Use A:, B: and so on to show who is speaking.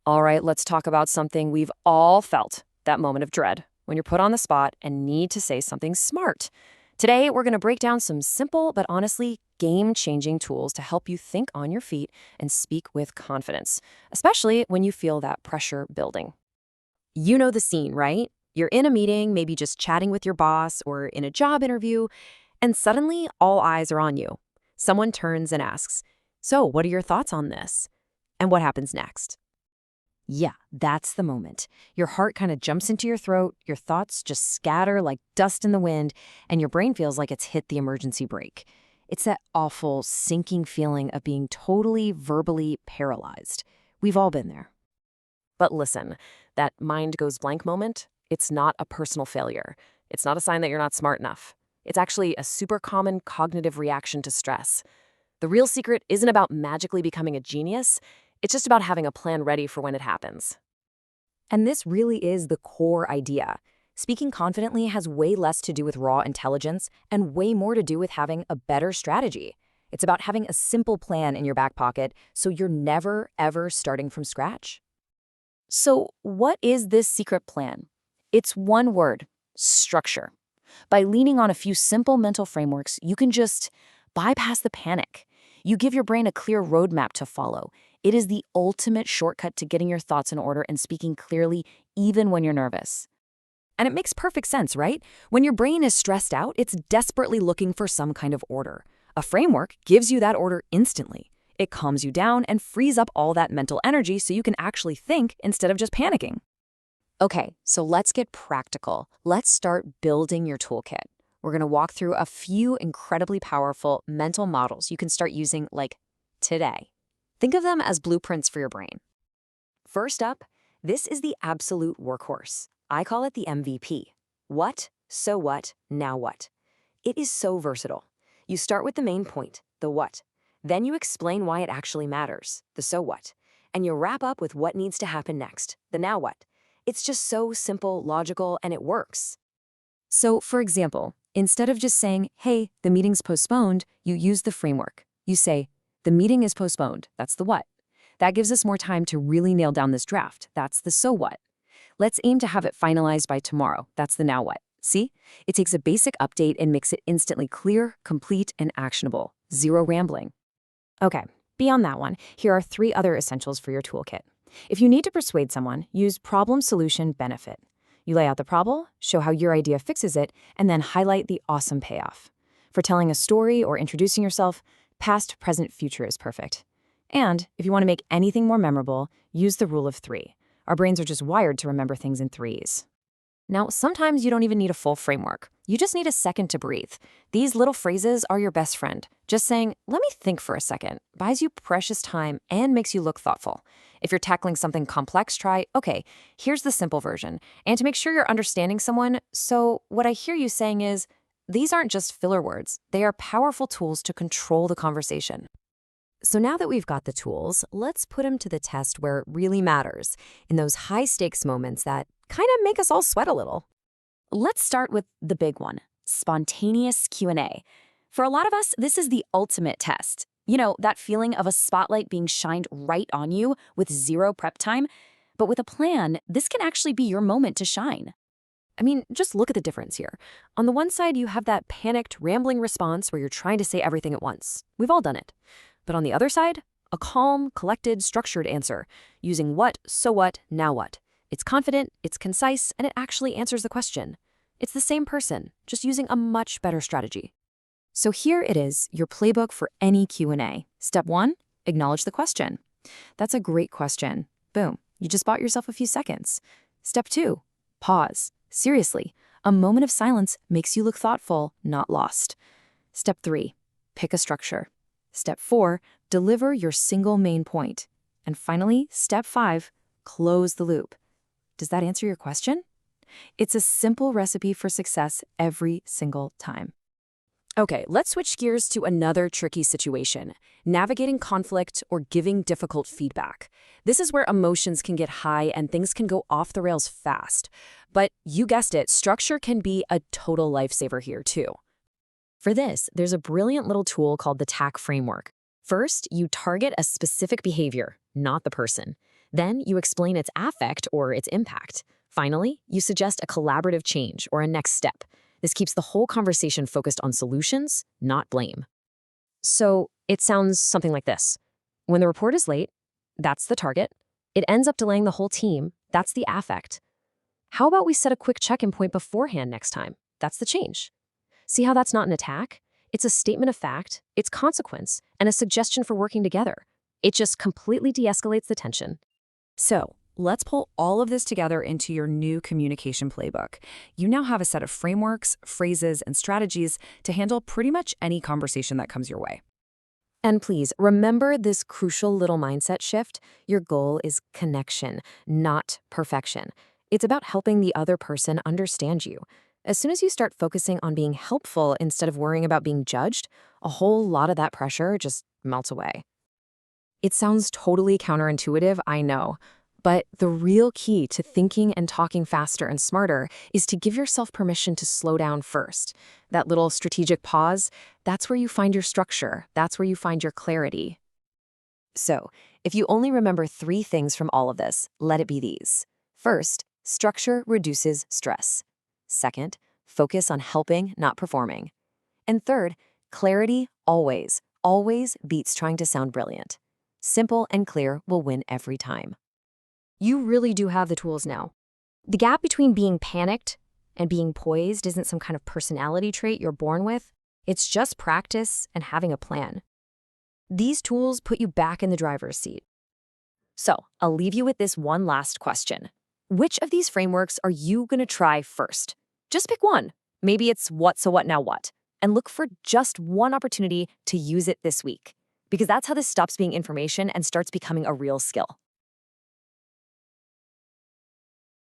A: All right, let's talk about something we've all felt, that moment of dread, when you're put on the spot and need to say something smart. Today, we're going to break down some simple but honestly game-changing tools to help you think on your feet and speak with confidence, especially when you feel that pressure building. You know the scene, right? You're in a meeting, maybe just chatting with your boss or in a job interview, and suddenly all eyes are on you. Someone turns and asks, "So, what are your thoughts on this?" And what happens next? Yeah, that's the moment. Your heart kind of jumps into your throat, your thoughts just scatter like dust in the wind, and your brain feels like it's hit the emergency brake. It's that awful, sinking feeling of being totally verbally paralyzed. We've all been there. But listen, that mind goes blank moment, it's not a personal failure. It's not a sign that you're not smart enough. It's actually a super common cognitive reaction to stress. The real secret isn't about magically becoming a genius. It's just about having a plan ready for when it happens. And this really is the core idea. Speaking confidently has way less to do with raw intelligence and way more to do with having a better strategy. It's about having a simple plan in your back pocket so you're never, ever starting from scratch. So, what is this secret plan? It's one word: structure. By leaning on a few simple mental frameworks, you can just bypass the panic. You give your brain a clear roadmap to follow. It is the ultimate shortcut to getting your thoughts in order and speaking clearly, even when you're nervous. And it makes perfect sense, right? When your brain is stressed out, it's desperately looking for some kind of order. A framework gives you that order instantly. It calms you down and frees up all that mental energy so you can actually think instead of just panicking. Okay, so let's get practical. Let's start building your toolkit. We're going to walk through a few incredibly powerful mental models you can start using like today. Think of them as blueprints for your brain. First up, this is the absolute workhorse. I call it the MVP. What, so what, now what? It is so versatile. You start with the main point, the what. Then you explain why it actually matters, the so what. And you wrap up with what needs to happen next, the now what. It's just so simple, logical, and it works. So, for example, instead of just saying, "Hey, the meeting's postponed," you use the framework. You say, "The meeting is postponed." That's the what. That gives us more time to really nail down this draft. That's the so what. Let's aim to have it finalized by tomorrow. That's the now what. See? It takes a basic update and makes it instantly clear, complete, and actionable. Zero rambling. Okay, beyond that one, here are 3 other essentials for your toolkit. If you need to persuade someone, use problem, solution, benefit. You lay out the problem, show how your idea fixes it, and then highlight the awesome payoff. For telling a story or introducing yourself, past, present, future is perfect. And if you want to make anything more memorable, use the rule of 3. Our brains are just wired to remember things in threes. Now, sometimes you don't even need a full framework. You just need a second to breathe. These little phrases are your best friend. Just saying, "Let me think for a second," buys you precious time and makes you look thoughtful. If you're tackling something complex, try, "Okay, here's the simple version." And to make sure you're understanding someone, "So what I hear you saying is," these aren't just filler words. They are powerful tools to control the conversation. So now that we've got the tools, let's put them to the test where it really matters, in those high-stakes moments that kind of make us all sweat a little. Let's start with the big one, spontaneous Q&A. For a lot of us, this is the ultimate test. You know, that feeling of a spotlight being shined right on you with zero prep time. But with a plan, this can actually be your moment to shine. I mean, just look at the difference here. On the one side, you have that panicked, rambling response where you're trying to say everything at once. We've all done it. But on the other side, a calm, collected, structured answer, using what, so what, now what. It's confident, it's concise, and it actually answers the question. It's the same person, just using a much better strategy. So here it is, your playbook for any Q&A. Step 1, acknowledge the question. That's a great question. Boom, you just bought yourself a few seconds. Step 2, pause. Seriously, a moment of silence makes you look thoughtful, not lost. Step 3, pick a structure. Step 4, deliver your single main point. And finally, step 5, close the loop. Does that answer your question? It's a simple recipe for success every single time. Okay, let's switch gears to another tricky situation, navigating conflict or giving difficult feedback. This is where emotions can get high and things can go off the rails fast. But you guessed it, structure can be a total lifesaver here too. For this, there's a brilliant little tool called the TAC framework. First, you target a specific behavior, not the person. Then you explain its affect or its impact. Finally, you suggest a collaborative change or a next step. This keeps the whole conversation focused on solutions, not blame. So it sounds something like this. When the report is late, that's the target. It ends up delaying the whole team. That's the affect. How about we set a quick check-in point beforehand next time? That's the change. See how that's not an attack? It's a statement of fact, its consequence, and a suggestion for working together. It just completely de-escalates the tension. So, let's pull all of this together into your new communication playbook. You now have a set of frameworks, phrases, and strategies to handle pretty much any conversation that comes your way. And please, remember this crucial little mindset shift. Your goal is connection, not perfection. It's about helping the other person understand you. As soon as you start focusing on being helpful instead of worrying about being judged, a whole lot of that pressure just melts away. It sounds totally counterintuitive, I know, but the real key to thinking and talking faster and smarter is to give yourself permission to slow down first. That little strategic pause, that's where you find your structure, that's where you find your clarity. So, if you only remember 3 things from all of this, let it be these. First, structure reduces stress. Second, focus on helping, not performing. And third, clarity always beats trying to sound brilliant. Simple and clear will win every time. You really do have the tools now. The gap between being panicked and being poised isn't some kind of personality trait you're born with. It's just practice and having a plan. These tools put you back in the driver's seat. So, I'll leave you with this one last question. Which of these frameworks are you going to try first? Just pick one. Maybe it's what, so what, now what? And look for just one opportunity to use it this week. Because that's how this stops being information and starts becoming a real skill.